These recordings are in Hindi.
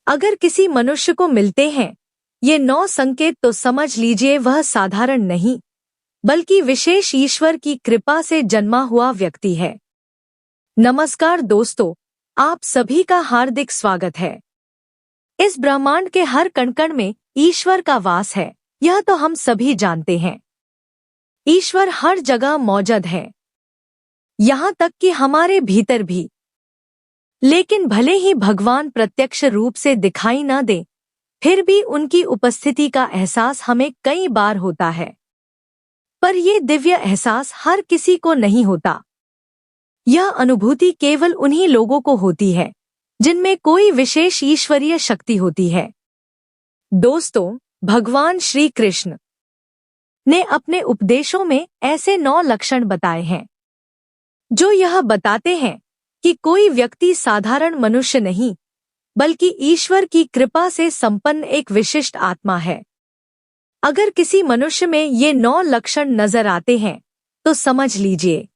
अगर किसी मनुष्य को मिलते हैं ये 9 संकेत तो समझ लीजिए वह साधारण नहीं बल्कि विशेष ईश्वर की कृपा से जन्मा हुआ व्यक्ति है। नमस्कार दोस्तों, आप सभी का हार्दिक स्वागत है। इस ब्रह्मांड के हर कण-कण में ईश्वर का वास है, यह तो हम सभी जानते हैं। ईश्वर हर जगह मौजूद है, यहाँ तक कि हमारे भीतर भी। लेकिन भले ही भगवान प्रत्यक्ष रूप से दिखाई न दे, फिर भी उनकी उपस्थिति का एहसास हमें कई बार होता है। पर ये दिव्य एहसास हर किसी को नहीं होता। यह अनुभूति केवल उन्हीं लोगों को होती है जिनमें कोई विशेष ईश्वरीय शक्ति होती है। दोस्तों, भगवान श्री कृष्ण ने अपने उपदेशों में ऐसे 9 लक्षण बताए हैं जो यह बताते हैं कि कोई व्यक्ति साधारण मनुष्य नहीं बल्कि ईश्वर की कृपा से संपन्न एक विशिष्ट आत्मा है। अगर किसी मनुष्य में ये 9 लक्षण नजर आते हैं तो समझ लीजिए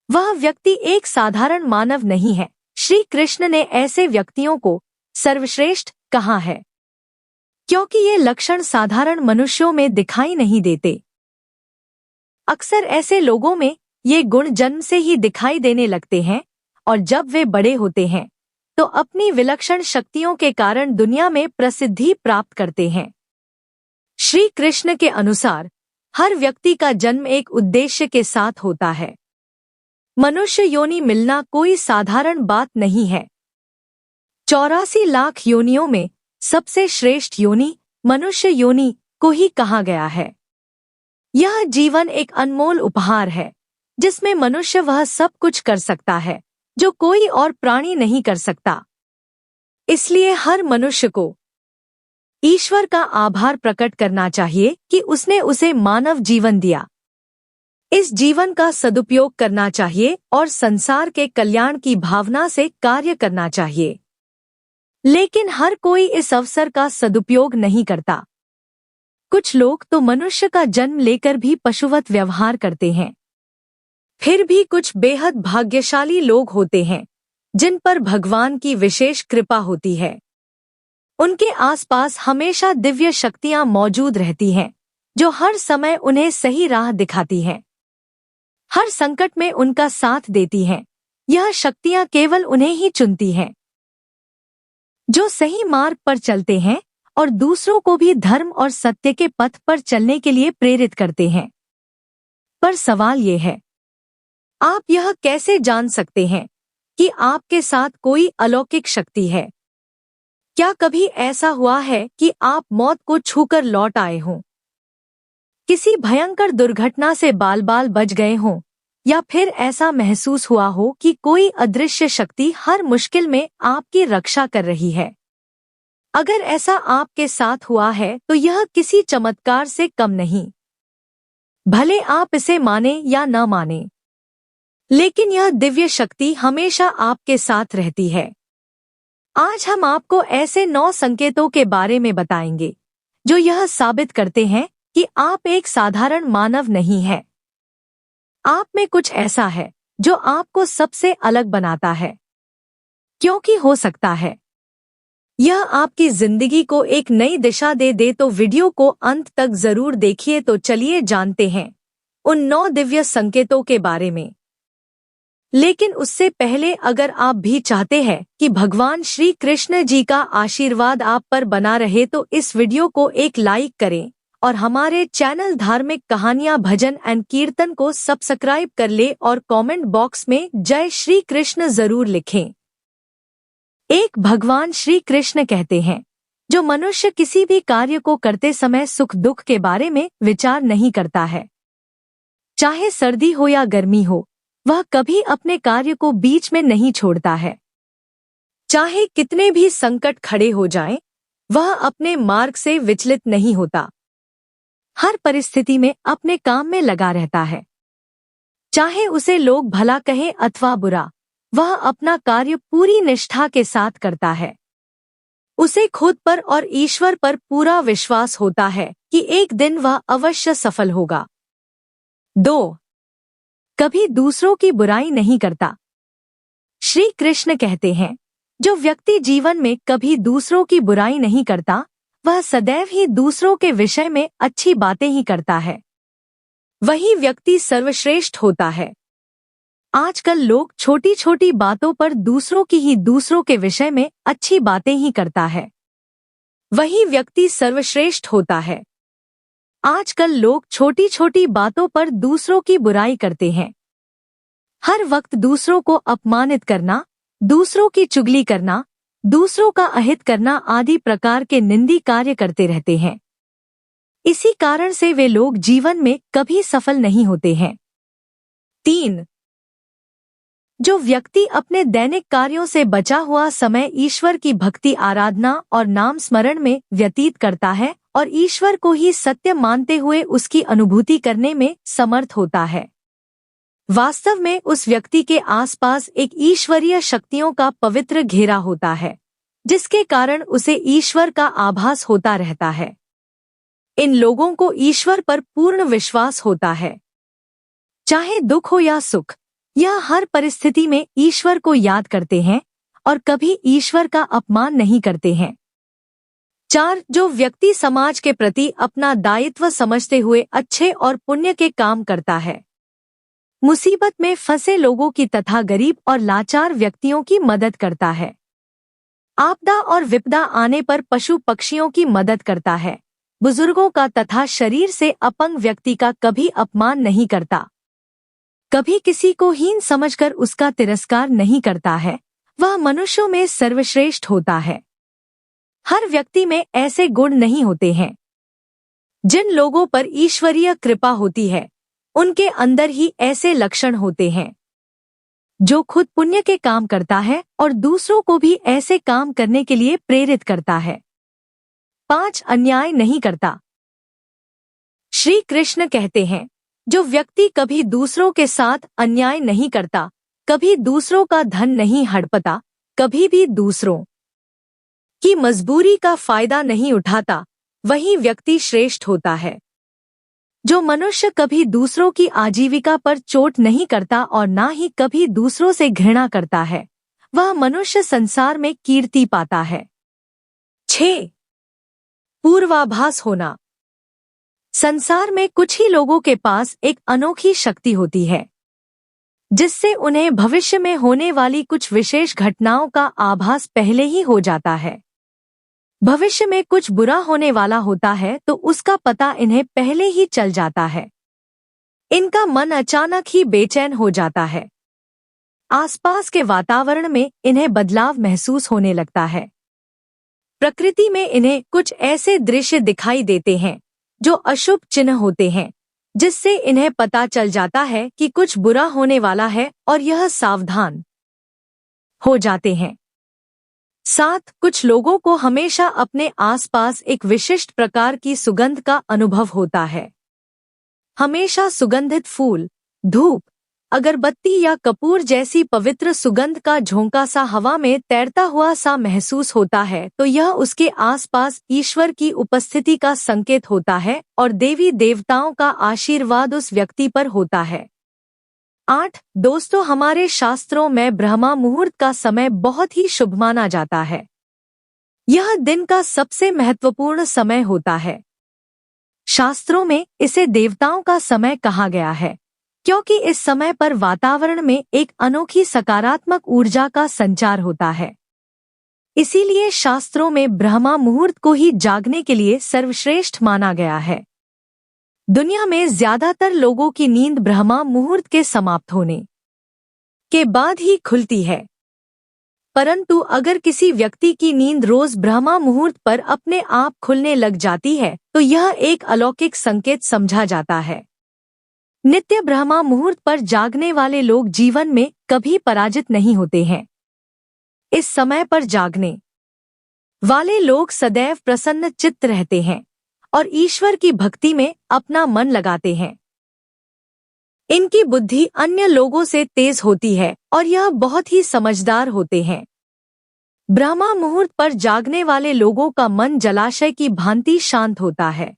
वह व्यक्ति एक साधारण मानव नहीं है। श्री कृष्ण ने ऐसे व्यक्तियों को सर्वश्रेष्ठ कहा है क्योंकि ये लक्षण साधारण मनुष्यों में दिखाई नहीं देते। अक्सर ऐसे लोगों में ये गुण जन्म से ही दिखाई देने लगते हैं और जब वे बड़े होते हैं तो अपनी विलक्षण शक्तियों के कारण दुनिया में प्रसिद्धि प्राप्त करते हैं। श्री कृष्ण के अनुसार हर व्यक्ति का जन्म एक उद्देश्य के साथ होता है। मनुष्य योनि मिलना कोई साधारण बात नहीं है। 84 लाख योनियों में सबसे श्रेष्ठ योनि मनुष्य योनि को ही कहा गया है। यह जीवन एक अनमोल उपहार है जिसमें मनुष्य वह सब कुछ कर सकता है जो कोई और प्राणी नहीं कर सकता। इसलिए हर मनुष्य को ईश्वर का आभार प्रकट करना चाहिए कि उसने उसे मानव जीवन दिया। इस जीवन का सदुपयोग करना चाहिए और संसार के कल्याण की भावना से कार्य करना चाहिए। लेकिन हर कोई इस अवसर का सदुपयोग नहीं करता। कुछ लोग तो मनुष्य का जन्म लेकर भी पशुवत व्यवहार करते हैं। फिर भी कुछ बेहद भाग्यशाली लोग होते हैं जिन पर भगवान की विशेष कृपा होती है। उनके आसपास हमेशा दिव्य शक्तियां मौजूद रहती हैं जो हर समय उन्हें सही राह दिखाती हैं, हर संकट में उनका साथ देती हैं। यह शक्तियां केवल उन्हें ही चुनती हैं जो सही मार्ग पर चलते हैं और दूसरों को भी धर्म और सत्य के पथ पर चलने के लिए प्रेरित करते हैं। पर सवाल ये है, आप यह कैसे जान सकते हैं कि आपके साथ कोई अलौकिक शक्ति है? क्या कभी ऐसा हुआ है कि आप मौत को छूकर लौट आए हों, किसी भयंकर दुर्घटना से बाल बाल बच गए हों, या फिर ऐसा महसूस हुआ हो कि कोई अदृश्य शक्ति हर मुश्किल में आपकी रक्षा कर रही है? अगर ऐसा आपके साथ हुआ है तो यह किसी चमत्कार से कम नहीं, भले आप इसे माने या न माने, लेकिन यह दिव्य शक्ति हमेशा आपके साथ रहती है। आज हम आपको ऐसे 9 संकेतों के बारे में बताएंगे जो यह साबित करते हैं कि आप एक साधारण मानव नहीं हैं। आप में कुछ ऐसा है जो आपको सबसे अलग बनाता है, क्योंकि हो सकता है यह आपकी जिंदगी को एक नई दिशा दे दे। तो वीडियो को अंत तक जरूर देखिए। तो चलिए जानते हैं उन 9 दिव्य संकेतों के बारे में। लेकिन उससे पहले अगर आप भी चाहते हैं कि भगवान श्री कृष्ण जी का आशीर्वाद आप पर बना रहे तो इस वीडियो को एक लाइक करें और हमारे चैनल धार्मिक कहानियां भजन एंड कीर्तन को सब्सक्राइब कर ले और कमेंट बॉक्स में जय श्री कृष्ण जरूर लिखें। एक भगवान श्री कृष्ण कहते हैं, जो मनुष्य किसी भी कार्य को करते समय सुख दुख के बारे में विचार नहीं करता है, चाहे सर्दी हो या गर्मी हो, वह कभी अपने कार्य को बीच में नहीं छोड़ता है। चाहे कितने भी संकट खड़े हो जाएं, वह अपने मार्ग से विचलित नहीं होता। हर परिस्थिति में अपने काम में लगा रहता है। चाहे उसे लोग भला कहें अथवा बुरा, वह अपना कार्य पूरी निष्ठा के साथ करता है। उसे खुद पर और ईश्वर पर पूरा विश्वास होता है कि एक दिन वह अवश्य सफल होगा। 2. कभी दूसरों की बुराई नहीं करता। श्री कृष्ण कहते हैं, जो व्यक्ति जीवन में कभी दूसरों की बुराई नहीं करता, वह सदैव ही दूसरों के विषय में अच्छी बातें ही करता है। वही व्यक्ति सर्वश्रेष्ठ होता है। आजकल लोग छोटी छोटी बातों पर दूसरों के विषय में अच्छी बातें ही करता है। वही व्यक्ति सर्वश्रेष्ठ होता है। आजकल लोग छोटी छोटी बातों पर दूसरों की बुराई करते हैं। हर वक्त दूसरों को अपमानित करना, दूसरों की चुगली करना, दूसरों का अहित करना आदि प्रकार के निंदी कार्य करते रहते हैं। इसी कारण से वे लोग जीवन में कभी सफल नहीं होते हैं। 3. जो व्यक्ति अपने दैनिक कार्यों से बचा हुआ समय ईश्वर की भक्ति, आराधना और नाम स्मरण में व्यतीत करता है और ईश्वर को ही सत्य मानते हुए उसकी अनुभूति करने में समर्थ होता है, वास्तव में उस व्यक्ति के आसपास एक ईश्वरीय शक्तियों का पवित्र घेरा होता है, जिसके कारण उसे ईश्वर का आभास होता रहता है। इन लोगों को ईश्वर पर पूर्ण विश्वास होता है। चाहे दुख हो या सुख, यह हर परिस्थिति में ईश्वर को याद करते हैं और कभी ईश्वर का अपमान नहीं करते हैं। 4. जो व्यक्ति समाज के प्रति अपना दायित्व समझते हुए अच्छे और पुण्य के काम करता है, मुसीबत में फंसे लोगों की तथा गरीब और लाचार व्यक्तियों की मदद करता है, आपदा और विपदा आने पर पशु पक्षियों की मदद करता है, बुजुर्गों का तथा शरीर से अपंग व्यक्ति का कभी अपमान नहीं करता, कभी किसी को हीन समझकर उसका तिरस्कार नहीं करता है, वह मनुष्यों में सर्वश्रेष्ठ होता है। हर व्यक्ति में ऐसे गुण नहीं होते हैं। जिन लोगों पर ईश्वरीय कृपा होती है, उनके अंदर ही ऐसे लक्षण होते हैं। जो खुद पुण्य के काम करता है और दूसरों को भी ऐसे काम करने के लिए प्रेरित करता है। 5. अन्याय नहीं करता। श्री कृष्ण कहते हैं, जो व्यक्ति कभी दूसरों के साथ अन्याय नहीं करता, कभी दूसरों का धन नहीं हड़पता, कभी भी दूसरों की मजबूरी का फायदा नहीं उठाता, वही व्यक्ति श्रेष्ठ होता है। जो मनुष्य कभी दूसरों की आजीविका पर चोट नहीं करता और ना ही कभी दूसरों से घृणा करता है, वह मनुष्य संसार में कीर्ति पाता है। 6. पूर्वाभास होना। संसार में कुछ ही लोगों के पास एक अनोखी शक्ति होती है, जिससे उन्हें भविष्य में होने वाली कुछ विशेष घटनाओं का आभास पहले ही हो जाता है। भविष्य में कुछ बुरा होने वाला होता है तो उसका पता इन्हें पहले ही चल जाता है। इनका मन अचानक ही बेचैन हो जाता है। आसपास के वातावरण में इन्हें बदलाव महसूस होने लगता है। प्रकृति में इन्हें कुछ ऐसे दृश्य दिखाई देते हैं जो अशुभ चिन्ह होते हैं, जिससे इन्हें पता चल जाता है कि कुछ बुरा होने वाला है और यह सावधान हो जाते हैं। 7. कुछ लोगों को हमेशा अपने आसपास एक विशिष्ट प्रकार की सुगंध का अनुभव होता है। हमेशा सुगंधित फूल, धूप, अगरबत्ती या कपूर जैसी पवित्र सुगंध का झोंका सा हवा में तैरता हुआ सा महसूस होता है तो यह उसके आसपास ईश्वर की उपस्थिति का संकेत होता है और देवी देवताओं का आशीर्वाद उस व्यक्ति पर होता है। 8. दोस्तों, हमारे शास्त्रों में ब्रह्मा मुहूर्त का समय बहुत ही शुभ माना जाता है। यह दिन का सबसे महत्वपूर्ण समय होता है। शास्त्रों में इसे देवताओं का समय कहा गया है, क्योंकि इस समय पर वातावरण में एक अनोखी सकारात्मक ऊर्जा का संचार होता है। इसीलिए शास्त्रों में ब्रह्मा मुहूर्त को ही जागने के लिए सर्वश्रेष्ठ माना गया है। दुनिया में ज्यादातर लोगों की नींद ब्रह्मा मुहूर्त के समाप्त होने के बाद ही खुलती है, परंतु अगर किसी व्यक्ति की नींद रोज ब्रह्मा मुहूर्त पर अपने आप खुलने लग जाती है तो यह एक अलौकिक संकेत समझा जाता है। नित्य ब्रह्मा मुहूर्त पर जागने वाले लोग जीवन में कभी पराजित नहीं होते हैं। इस समय पर जागने वाले लोग सदैव प्रसन्न चित्त रहते हैं और ईश्वर की भक्ति में अपना मन लगाते हैं। इनकी बुद्धि अन्य लोगों से तेज होती है और यह बहुत ही समझदार होते हैं। ब्रह्मा मुहूर्त पर जागने वाले लोगों का मन जलाशय की भांति शांत होता है।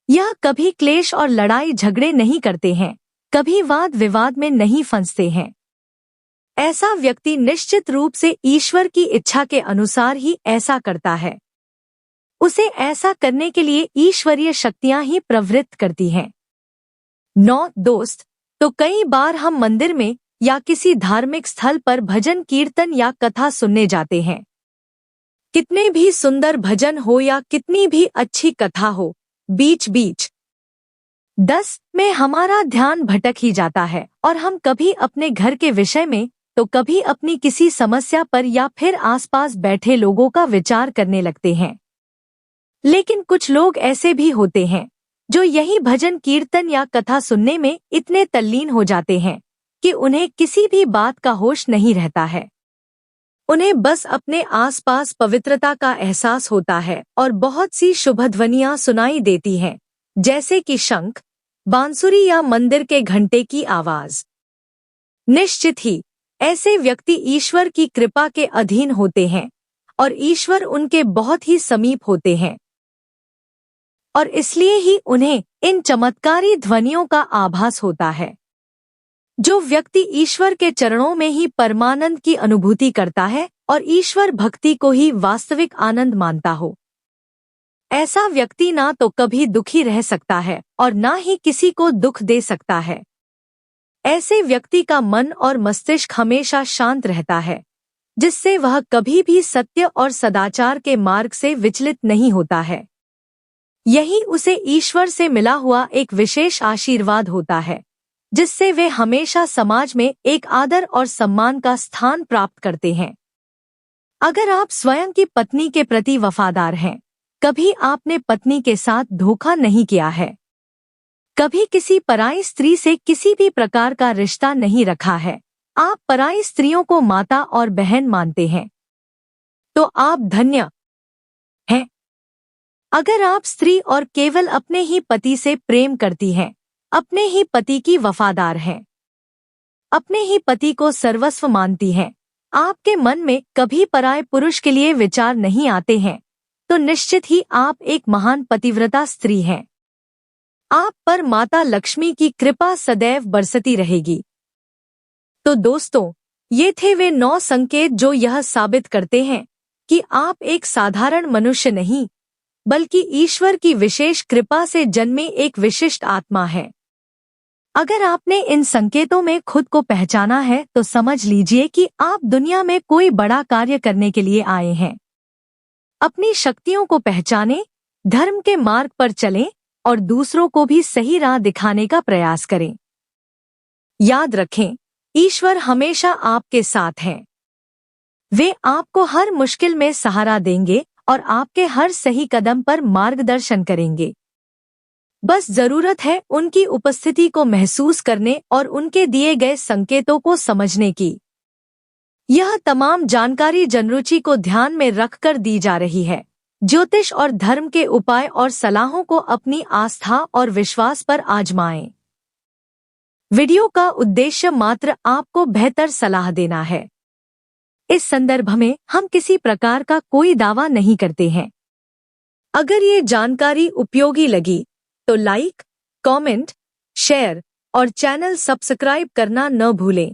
यह कभी क्लेश और लड़ाई झगड़े नहीं करते हैं, कभी वाद विवाद में नहीं फंसते हैं। ऐसा व्यक्ति निश्चित रूप से ईश्वर की इच्छा के अनुसार ही ऐसा करता है। उसे ऐसा करने के लिए ईश्वरीय शक्तियां ही प्रवृत्त करती हैं। 9 दोस्त, तो कई बार हम मंदिर में या किसी धार्मिक स्थल पर भजन कीर्तन या कथा सुनने जाते हैं। कितने भी सुंदर भजन हो या कितनी भी अच्छी कथा हो, बीच बीच 10 में हमारा ध्यान भटक ही जाता है और हम कभी अपने घर के विषय में तो कभी अपनी किसी समस्या पर या फिर आसपास बैठे लोगों का विचार करने लगते हैं। लेकिन कुछ लोग ऐसे भी होते हैं जो यही भजन कीर्तन या कथा सुनने में इतने तल्लीन हो जाते हैं कि उन्हें किसी भी बात का होश नहीं रहता है। उन्हें बस अपने आसपास पवित्रता का एहसास होता है और बहुत सी शुभ ध्वनियां सुनाई देती हैं, जैसे कि शंख, बांसुरी या मंदिर के घंटे की आवाज। निश्चित ही ऐसे व्यक्ति ईश्वर की कृपा के अधीन होते हैं और ईश्वर उनके बहुत ही समीप होते हैं और इसलिए ही उन्हें इन चमत्कारी ध्वनियों का आभास होता है। जो व्यक्ति ईश्वर के चरणों में ही परमानंद की अनुभूति करता है और ईश्वर भक्ति को ही वास्तविक आनंद मानता हो, ऐसा व्यक्ति ना तो कभी दुखी रह सकता है और ना ही किसी को दुख दे सकता है। ऐसे व्यक्ति का मन और मस्तिष्क हमेशा शांत रहता है, जिससे वह कभी भी सत्य और सदाचार के मार्ग से विचलित नहीं होता है। यही उसे ईश्वर से मिला हुआ एक विशेष आशीर्वाद होता है, जिससे वे हमेशा समाज में एक आदर और सम्मान का स्थान प्राप्त करते हैं। अगर आप स्वयं की पत्नी के प्रति वफादार हैं, कभी आपने पत्नी के साथ धोखा नहीं किया है, कभी किसी पराई स्त्री से किसी भी प्रकार का रिश्ता नहीं रखा है, आप पराई स्त्रियों को माता और बहन मानते हैं, तो आप धन्य हैं। अगर आप स्त्री और केवल अपने ही पति से प्रेम करती हैं, अपने ही पति की वफादार हैं, अपने ही पति को सर्वस्व मानती हैं, आपके मन में कभी पराये पुरुष के लिए विचार नहीं आते हैं, तो निश्चित ही आप एक महान पतिव्रता स्त्री हैं। आप पर माता लक्ष्मी की कृपा सदैव बरसती रहेगी। तो दोस्तों, ये थे वे 9 संकेत जो यह साबित करते हैं कि आप एक साधारण मनुष्य नहीं, बल्कि ईश्वर की विशेष कृपा से जन्मे एक विशिष्ट आत्मा है। अगर आपने इन संकेतों में खुद को पहचाना है तो समझ लीजिए कि आप दुनिया में कोई बड़ा कार्य करने के लिए आए हैं। अपनी शक्तियों को पहचानें, धर्म के मार्ग पर चलें और दूसरों को भी सही राह दिखाने का प्रयास करें। याद रखें, ईश्वर हमेशा आपके साथ हैं। वे आपको हर मुश्किल में सहारा देंगे और आपके हर सही कदम पर मार्गदर्शन करेंगे। बस जरूरत है उनकी उपस्थिति को महसूस करने और उनके दिए गए संकेतों को समझने की। यह तमाम जानकारी जनरुचि को ध्यान में रखकर दी जा रही है। ज्योतिष और धर्म के उपाय और सलाहों को अपनी आस्था और विश्वास पर आजमाएं। वीडियो का उद्देश्य मात्र आपको बेहतर सलाह देना है। इस संदर्भ में हम किसी प्रकार का कोई दावा नहीं करते हैं। अगर ये जानकारी उपयोगी लगी तो लाइक, कमेंट, शेयर और चैनल सब्सक्राइब करना न भूलें।